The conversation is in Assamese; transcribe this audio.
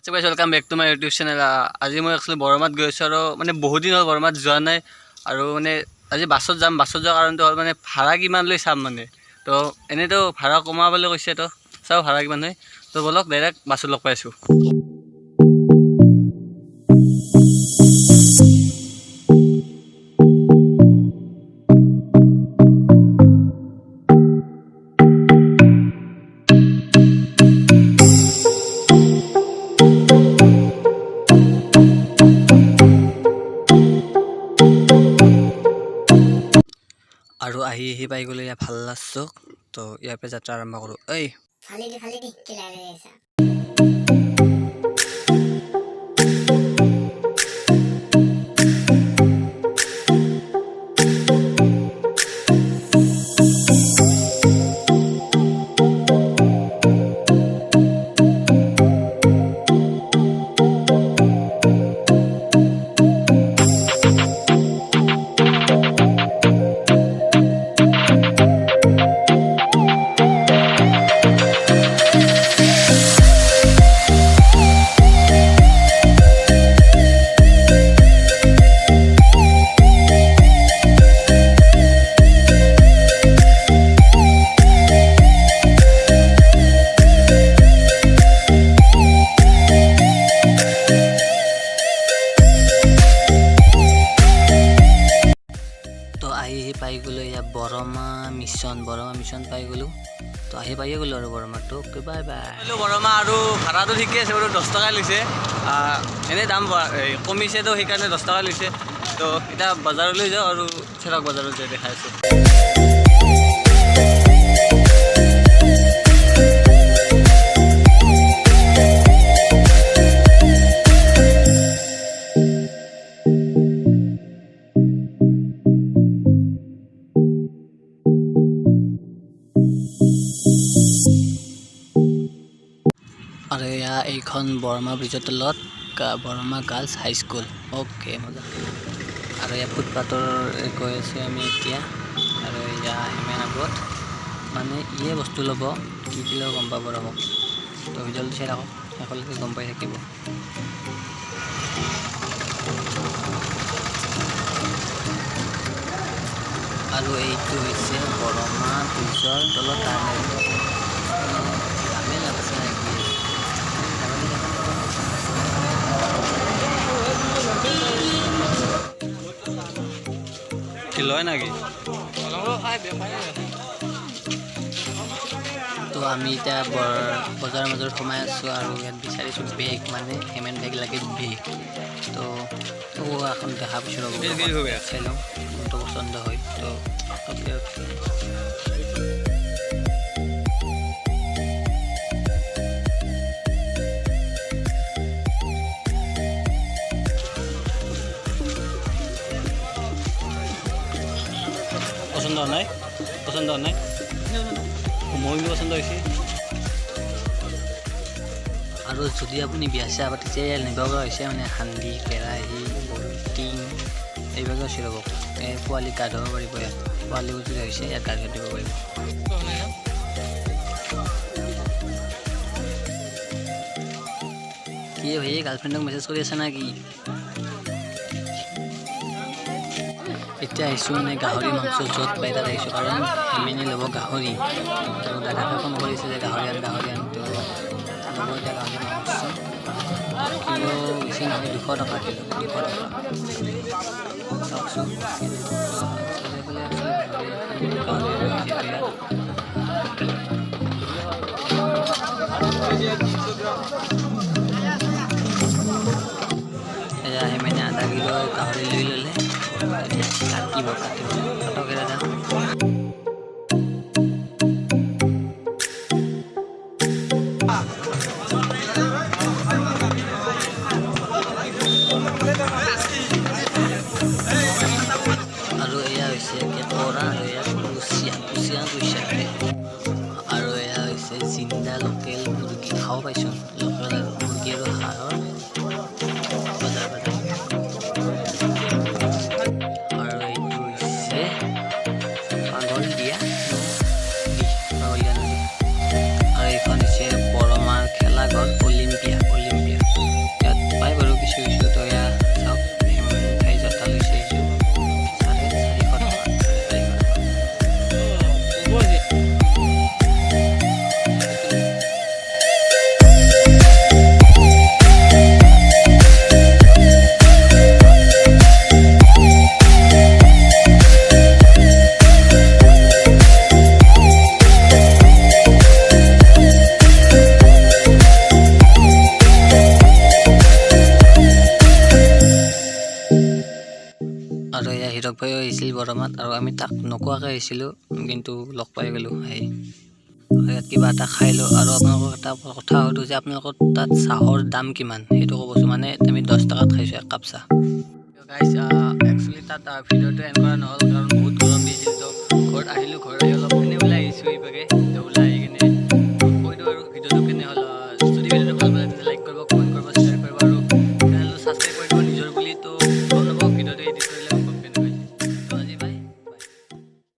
guys, welcome back to my YouTube channel. আজি মই actually বৰমাত গৈ আছো আৰু মানে বহুত দিন হ'ল বৰমাত যোৱা নাই আৰু মানে আজি বাছত যাম। বাছত যোৱাৰ কাৰণটো হ'ল মানে ভাড়া কিমান লৈ চাম মানে। তো এনেতো ভাড়া কমাবলৈ কৈছে, তো চাও ভাড়া কিমান হয়। তো বলক ডাইৰেক্ট বাছত লগ পাইছো। আৰু আহি পাই গ'লে ইয়াত ভাল লাগছো। তো ইয়াৰ পৰা যাত্ৰা আৰম্ভ কৰোঁ। ঐ খালি দি কিলাই আছা। পাই গ'লো ইয়াত বৰমা মিছন পাই গ'লো। তো আহি পাইয়ে গ'লো আৰু বৰমাটো। Okay bye bye. বৰমা আৰু ভাড়াটো ঠিকে আছে বাৰু, 10 টকা লৈছে। এনেই দাম কমিছে, তো সেইকাৰণে 10 টকা লৈছে। তো এতিয়া বজাৰলৈ যাওঁ আৰু চেৰক বজাৰত যাই দেখাই আছোঁ। আৰু এয়া এইখন বৰমা ব্ৰিজৰ তলত বৰমা গাৰ্লছ হাইস্কুল। অ'কে মজা। আৰু এয়া ফুটপাথৰ গৈ আছোঁ আমি এতিয়া। আৰু এয়া সিমান আগত মানে ইয়ে বস্তু ল'ব, কি ল'ব গম পাব ৰ'ব। তো ভিডিঅ'টো চাই থাকক, শেষলৈকে গম পাই থাকিব। আৰু এইটো হৈছে বৰমা ব্ৰিজৰ তলত দামে লাগছে নেকি? কি লয় নাকি? তো আমি এতিয়া বজাৰৰ মাজত সোমাই আছোঁ আৰু ইয়াত বিচাৰিছোঁ বেগ, মানে হেমেন বেগ লাগে বেগ। তো এখন দেখা পাইছোঁ ৰ'ব, চাই লওঁ কোনটো পচন্দ হয়। তো অ'কে পচন্দ নাই মোৰ কিন্তু পচন্দ হৈছে। আৰু যদি আপুনি বিয়া চিয়া পাতিছে নিব পৰা হৈছে, মানে সান্দি কেৰাহী টিং এইভাগে আছে ৰ'ব। পোৱালি গা ধুব পাৰিব, ইয়াত পোৱালিও যদি হৈছে ইয়াত গা ধুব পাৰিব। কি ভাই গাৰ্লফ্ৰেণ্ডক মেছেজ কৰি আছে না কি? এতিয়া আহিছোঁ মানে গাহৰি মাংস য'ত পাই তাত আহিছোঁ, কাৰণ হেমেনি ল'ব গাহৰি। তো দাদাকে ফোন কৰিছে যে গাহৰি আন। তো ল'ব এতিয়া গাহৰি মাংস কিলো বেছি নহয়, 200 টকা কিলো, 200 টকা। চাওকচোন এয়া হেমেনি আধা কিলো গাহৰি লৈ ল'লে। কাটিব ফটকেৰে যাম। আৰু এয়া হৈছে কেঁকোৰা, আৰু এয়া কুচিয়া কৈছে। আৰু এয়া হৈছে জিন্দা লোকেল মুৰ্গী। খাব পাইছোঁ লোকেল মুৰ্গী আৰু হাঁহৰ বজাৰ। আৰু এইটো হৈছে হিৰক ভাইও আহিছিল বৰমাত আৰু আমি তাক নোকোৱাকৈ আহিছিলোঁ কিন্তু লগ পাই গ'লোঁ আহি ইয়াত কিবা এটা খাই লওঁ আৰু আপোনালোকক এটা কথা সুধোঁ যে আপোনালোকৰ তাত চাহৰ দাম কিমান সেইটো ক'বচোন মানে আমি 10 টকাত খাইছোঁ এক কাপ চাহ গাইজ একচুৱেলি তাত ভিডিঅ'টো এণ্ড কৰা নহ'ল কাৰণ বহুত গৰম দিছিল তো ঘৰত আহিলোঁ ঘৰত আহি অলপ এনেই ওলাই আহিছোঁ এইভাগে